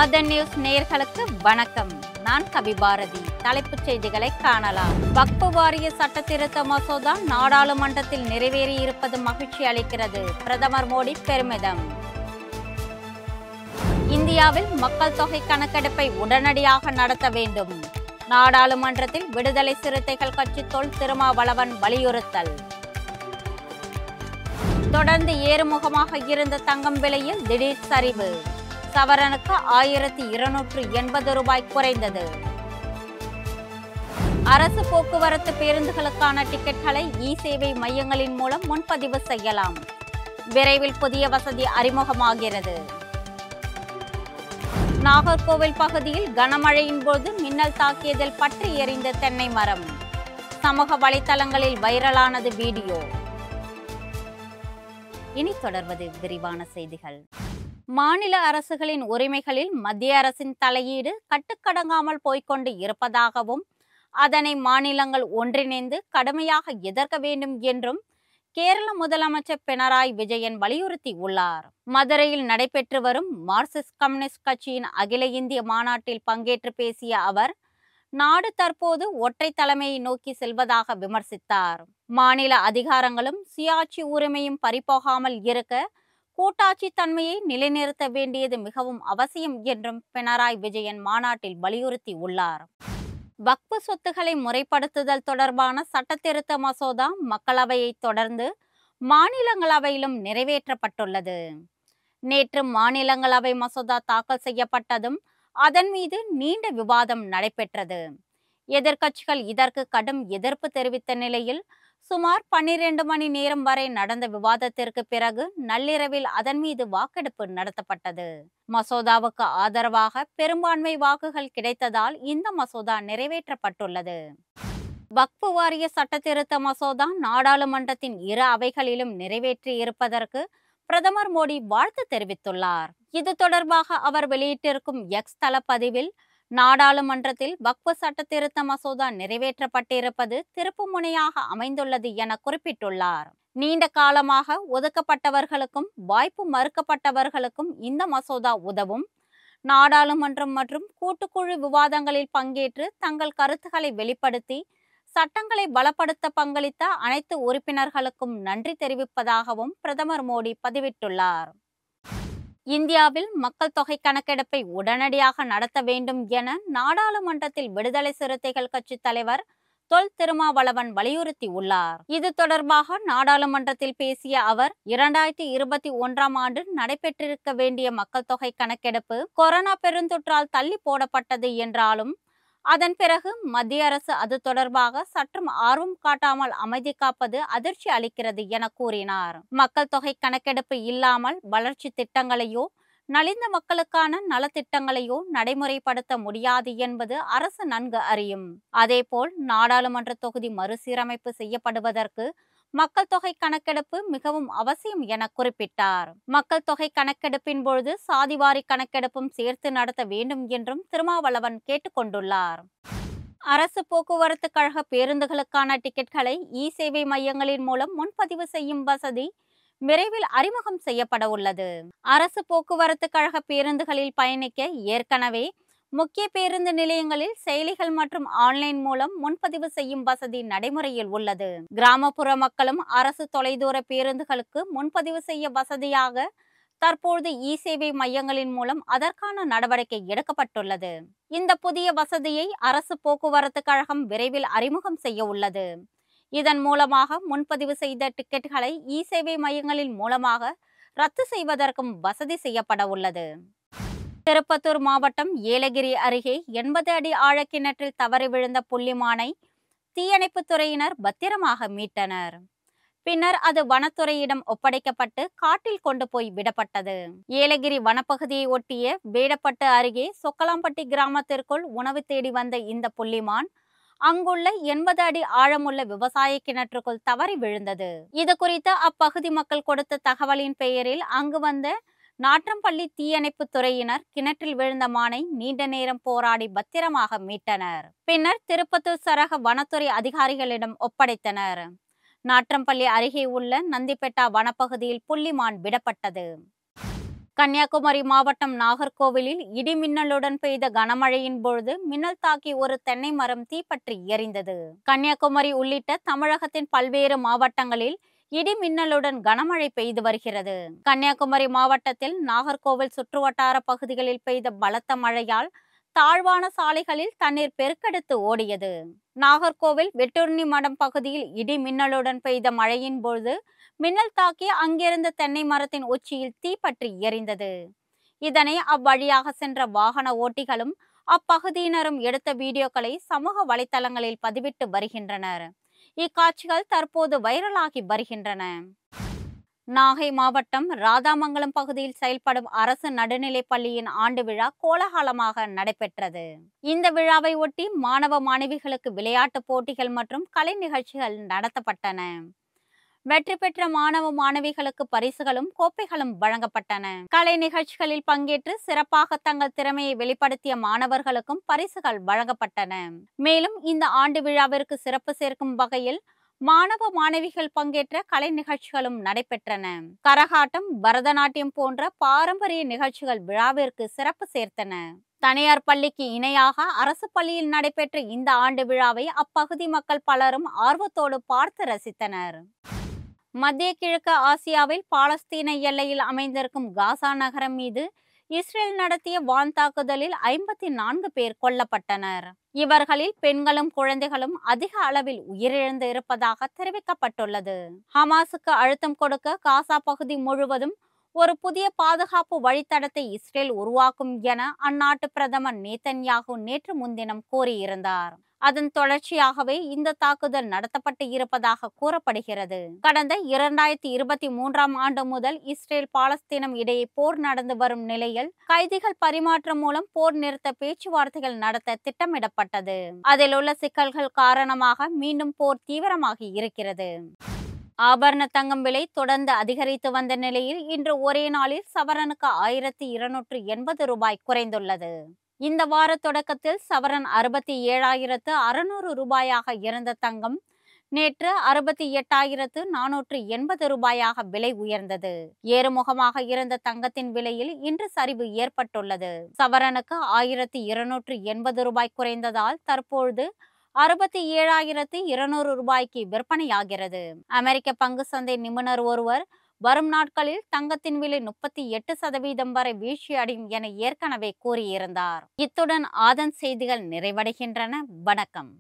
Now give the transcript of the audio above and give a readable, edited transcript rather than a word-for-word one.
ஆதன் news நேயர்களுக்கு வணக்கம். நான் கவிபாரதி. தலைப்புச் செய்திகளை காணலாம். வக்ஃப் வாரிய சட்ட திருத்த மசோதா நாடாளுமன்றத்தில் நிறைவேறியிருப்பது மகிழ்ச்சி அளிக்கிறது. பிரதமர் மோடி பெருமிதம். இந்தியாவில் மக்கள் தொகை கணக்கெடுப்பை உடனடியாக நடத்த வேண்டும். நாடாளுமன்றத்தில் விடுதலை சிறுத்தைகள் கட்சி தொல் திருமாவளவன் வலியுறுத்தல். தொடர்ந்து ஏறுமுகமாக இருந்த தங்கம் விலையில் திடீர் சரிவு. சவரனுக்கு 1280 ரூபாய் குறைந்தது. அரசு போக்குவரத்து பேருந்துகளுக்கான டிக்கெட்களை இ-சேவை மையங்களின் மூலம் முன்பதிவு செய்யலாம். விரைவில் புதிய வசதி அறிமுகமாகிறது. நாகர்கோவில் பகுதியில் கனமழையின் போது மின்னல் தாக்கியதில் பற்றி எரிந்த தென்னை மரம். சமூக வலைதளங்களில் வைரலானது வீடியோ. இனி தொடர்வது விரிவான செய்திகள். மாநில அரசுகளின் உரிமைகளில் மத்திய அரசின் தலையீடு கட்டுக்கடங்காமல் போய்கொண்டு இருப்பதாகவும் அதனை மாநிலங்கள் ஒன்றிணைந்து கடுமையாக எதிர்க்க வேண்டும் என்றும் கேரள முதலமைச்சர் பினராயி விஜயன் வலியுறுத்தியுள்ளார். மதுரையில் நடைபெற்று வரும் மார்க்சிஸ்ட் கம்யூனிஸ்ட் கட்சியின் அகில இந்திய மாநாட்டில் பங்கேற்று பேசிய அவர், நாடு தற்போது ஒற்றை தலைமையை நோக்கி செல்வதாக விமர்சித்தார். மாநில அதிகாரங்களும் சுயாட்சி உரிமையும் பறிபோகாமல் இருக்க கூட்டாட்சி தன்மையை நிலைநிறுத்த வேண்டியது மிகவும் அவசியம் என்றும் பினராயி விஜயன் மாநாட்டில் வலியுறுத்தியுள்ளார். வக்ஃப் சொத்துக்களை முறைப்படுத்துதல் தொடர்பான சட்டத்திருத்த மசோதா மக்களவையை தொடர்ந்து மாநிலங்களவையிலும் நிறைவேற்றப்பட்டுள்ளது. நேற்று மாநிலங்களவை மசோதா தாக்கல் செய்யப்பட்டதும் அதன் மீது நீண்ட விவாதம் நடைபெற்றது. எதிர்க்கட்சிகள் இதற்கு கடும் எதிர்ப்பு தெரிவித்த நிலையில் சுமார் 12 மணி நேரம் வரை நடந்த விவாதத்திற்கு பிறகு நள்ளிரவில் அதன் மீது வாக்கெடுப்பு நடத்தப்பட்டது. மசோதாவுக்கு ஆதரவாக பெரும்பான்மை வாக்குகள் கிடைத்ததால் இந்த மசோதா நிறைவேற்றப்பட்டுள்ளது. வக்ஃப் வாரிய சட்டத்திருத்த மசோதா நாடாளுமன்றத்தின் இரு அவைகளிலும் நிறைவேற்றி இருப்பதற்கு பிரதமர் மோடி வாழ்த்து தெரிவித்துள்ளார். இது தொடர்பாக அவர் வெளியிட்டிருக்கும் எக்ஸ் தள பதிவில், நாடாளுமன்றத்தில் வக்ஃப் சட்ட திருத்த மசோதா நிறைவேற்றப்பட்டிருப்பது திருப்புமுனையாக அமைந்துள்ளது என குறிப்பிட்டுள்ளார். நீண்ட காலமாக ஒதுக்கப்பட்டவர்களுக்கும் வாய்ப்பு மறுக்கப்பட்டவர்களுக்கும் இந்த மசோதா உதவும். நாடாளுமன்றம் மற்றும் கூட்டுக்குழு விவாதங்களில் பங்கேற்று தங்கள் கருத்துக்களை வெளிப்படுத்தி சட்டங்களை பலப்படுத்த பங்களித்த அனைத்து உறுப்பினர்களுக்கும் நன்றி தெரிவிப்பதாகவும் பிரதமர் மோடி பதிவிட்டுள்ளார். இந்தியாவில் மக்கள் தொகை கணக்கெடுப்பை உடனடியாக நடத்த வேண்டும் என நாடாளுமன்றத்தில் விடுதலை சிறுத்தைகள் கட்சி தலைவர் தொல் திருமாவளவன் வலியுறுத்தியுள்ளார். இது தொடர்பாக நாடாளுமன்றத்தில் பேசிய அவர், 2021ஆம் ஆண்டு நடைபெற்றிருக்க வேண்டிய மக்கள் தொகை கணக்கெடுப்பு கொரோனா பெருந்தொற்றால் தள்ளி போடப்பட்டது என்றாலும் அதன் பிறகு மத்திய அரசு அது தொடர்பாக சற்றும் ஆர்வம் காட்டாமல் அமைதி காப்பது அதிர்ச்சி அளிக்கிறது என கூறினார். மக்கள் தொகை கணக்கெடுப்பு இல்லாமல் வளர்ச்சி திட்டங்களையோ நலிந்த மக்களுக்கான நலத்திட்டங்களையோ நடைமுறைப்படுத்த முடியாது என்பது அரசு நன்கு அறியும். அதேபோல் நாடாளுமன்ற தொகுதி மறுசீரமைப்பு செய்யப்படுவதற்கு மக்கள் தொகை கணக்கெடுப்பு மிகவும் அவசியம் என குறிப்பிட்டார். மக்கள் தொகை கணக்கெடுப்பின் பொழுது சாதிவாரி கணக்கெடுப்பும் சேர்த்து நடத்த வேண்டும் என்றும் திருமாவளவன் கேட்டுக்கொண்டுள்ளார். அரசு போக்குவரத்து கழக பேருந்துகளுக்கான டிக்கெட்களை இ-சேவை மையங்களின் மூலம் முன்பதிவு செய்யும் வசதி விரைவில் அறிமுகம் செய்யப்பட உள்ளது. அரசு போக்குவரத்து கழக பேருந்துகளில் பயணிக்க ஏற்கனவே முக்கிய பேருந்து நிலையங்களில் செயலிகள் மற்றும் ஆன்லைன் மூலம் முன்பதிவு செய்யும் வசதி நடைமுறையில் உள்ளது. கிராமப்புற மக்களும் அரசு தொலைதூர பேருந்துகளுக்கு முன்பதிவு செய்ய வசதியாக தற்போது இ-சேவை மையங்களின் மூலம் அதற்கான நடவடிக்கை எடுக்கப்பட்டுள்ளது. இந்த புதிய வசதியை அரசு போக்குவரத்து கழகம் விரைவில் அறிமுகம் செய்ய உள்ளது. இதன் மூலமாக முன்பதிவு செய்த டிக்கெட்டுகளை இ-சேவை மையங்களின் மூலமாக ரத்து செய்வதற்கும் வசதி செய்யப்பட உள்ளது. திருப்பத்தூர் மாவட்டம் ஏலகிரி அருகே 80 அடி ஆழக்கிணற்றில் தவறி விழுந்த புள்ளிமானை தீயணைப்பு துறையினர் பத்திரமாக மீட்டனர். பின்னர் அது வனத்துறையிடம் ஒப்படைக்கப்பட்டு காட்டில் கொண்டு போய் விடப்பட்டது. ஏலகிரி வனப்பகுதியை ஒட்டிய வேடப்பட்டு அருகே சொக்கலாம்பட்டி கிராமத்திற்குள் உணவு தேடி வந்த இந்த புள்ளிமான் அங்குள்ள 80 அடி ஆழமுள்ள விவசாய கிணற்றுக்குள் தவறி விழுந்தது. இது குறித்து அப்பகுதி மக்கள் கொடுத்த தகவலின் பெயரில் அங்கு வந்த நாற்றம்பள்ளி தீயணைப்பு துறையினர் கிணற்றில் விழுந்த மானை நீண்ட நேரம் போராடி பத்திரமாக மீட்டனர். பின்னர் திருப்பத்தூர் சரக வனத்துறை அதிகாரிகளிடம் ஒப்படைத்தனர். நாற்றம்பள்ளி அருகே உள்ள நந்திப்பேட்டா வனப்பகுதியில் புள்ளிமான் விடப்பட்டது. கன்னியாகுமரி மாவட்டம் நாகர்கோவிலில் இடி மின்னலுடன் பெய்த கனமழையின் பொழுது மின்னல் தாக்கி ஒரு தென்னை மரம் தீப்பற்றி எரிந்தது. கன்னியாகுமரி உள்ளிட்ட தமிழகத்தின் பல்வேறு மாவட்டங்களில் இடி மின்னலுடன் கனமழை பெய்து வருகிறது. கன்னியாகுமரி மாவட்டத்தில் நாகர்கோவில் சுற்றுவட்டார பகுதிகளில் பெய்த பலத்த மழையால் தாழ்வான சாலைகளில் தண்ணீர் பெருக்கெடுத்து ஓடியது. நாகர்கோவில் வெட்டுர்ணி மடம் பகுதியில் இடி மின்னலுடன் பெய்த மழையின் பொழுது மின்னல் தாக்கி அங்கிருந்த தென்னை மரத்தின் உச்சியில் தீப்பற்றி எரிந்தது. இதனை அவ்வழியாக சென்ற வாகன ஓட்டிகளும் அப்பகுதியினரும் எடுத்த வீடியோக்களை சமூக வலைதளங்களில் பதிவிட்டு வருகின்றனர். இக்காட்சிகள் தற்போது வைரலாகி வருகின்றன. நாகை மாவட்டம் ராதாமங்கலம் பகுதியில் செயல்படும் அரசு நடுநிலைப் பள்ளியின் ஆண்டு விழா கோலாகலமாக நடைபெற்றது. இந்த விழாவை ஒட்டி மாணவ மாணவிகளுக்கு விளையாட்டு போட்டிகள் மற்றும் கலை நிகழ்ச்சிகள் நடத்தப்பட்டன. வெற்றி பெற்ற மாணவ மாணவிகளுக்கு பரிசுகளும் கோப்பைகளும் வழங்கப்பட்டன. கலை நிகழ்ச்சிகளில் பங்கேற்று சிறப்பாக தங்கள் திறமையை வெளிப்படுத்திய மாணவர்களுக்கும் பரிசுகள் வழங்கப்பட்டன. மேலும் இந்த ஆண்டு விழாவிற்கு சிறப்பு சேர்க்கும் வகையில் மாணவ மாணவிகள் பங்கேற்ற கலை நிகழ்ச்சிகளும் நடைபெற்றன. கரகாட்டம், பரதநாட்டியம் போன்ற பாரம்பரிய நிகழ்ச்சிகள் விழாவிற்கு சிறப்பு சேர்த்தன. தனியார் பள்ளிக்கு இணையாக அரசு பள்ளியில் நடைபெற்ற இந்த ஆண்டு விழாவை அப்பகுதி மக்கள் பலரும் ஆர்வத்தோடு பார்த்து ரசித்தனர். மத்திய கிழக்கு ஆசியாவில் பாலஸ்தீன எல்லையில் அமைந்திருக்கும் காசா நகரம் மீது இஸ்ரேல் நடத்திய வான் தாக்குதலில் 54 பேர் கொல்லப்பட்டனர். இவர்களில் பெண்களும் குழந்தைகளும் அதிக அளவில் உயிரிழந்து இருப்பதாக தெரிவிக்கப்பட்டுள்ளது. ஹமாஸுக்கு அழுத்தம் கொடுக்க காசா பகுதி முழுவதும் ஒரு புதிய பாதுகாப்பு வழித்தடத்தை இஸ்ரேல் உருவாக்கும் என அந்நாட்டு பிரதமர் நேதன்யாகு நேற்று முன்தினம் கூறியிருந்தார். அதன் தொடர்ச்சியாகவே இந்த தாக்குதல் நடத்தப்பட்டு இருப்பதாக கூறப்படுகிறது. கடந்த 2023ஆம் ஆண்டு முதல் இஸ்ரேல் பாலஸ்தீனம் இடையே போர் நடந்து வரும் நிலையில் கைதிகள் பரிமாற்றம் மூலம் போர் நிறுத்த பேச்சுவார்த்தைகள் நடத்த திட்டமிடப்பட்டது. அதில் உள்ள சிக்கல்கள் காரணமாக மீண்டும் போர் தீவிரமாகி இருக்கிறது. ஆபரண தங்கம் விலை தொடர்ந்து அதிகரித்து வந்த நிலையில் இன்று ஒரே நாளில் சவரனுக்கு 1280 ரூபாய் குறைந்துள்ளது. இந்த வார தொடக்கத்தில் சவரன் 67,600 ரூபாயாக இருந்த தங்கம் நேற்று 68,480 ரூபாயாக விலை உயர்ந்தது. ஏறுமுகமாக இருந்த தங்கத்தின் விலையில் இன்று சரிவு ஏற்பட்டுள்ளது. சவரனுக்கு 1280 ரூபாய் குறைந்ததால் தற்பொழுது 67,200 ரூபாய்க்கு விற்பனையாகிறது. அமெரிக்க பங்கு சந்தை நிபுணர் ஒருவர் வரும் நாட்களில் தங்கத்தின் விலை 38% வரை வீழ்ச்சியடையும் என ஏற்கனவே கூறியிருந்தார். இத்துடன் ஆதன் செய்திகள் நிறைவடைகின்றன. வணக்கம்.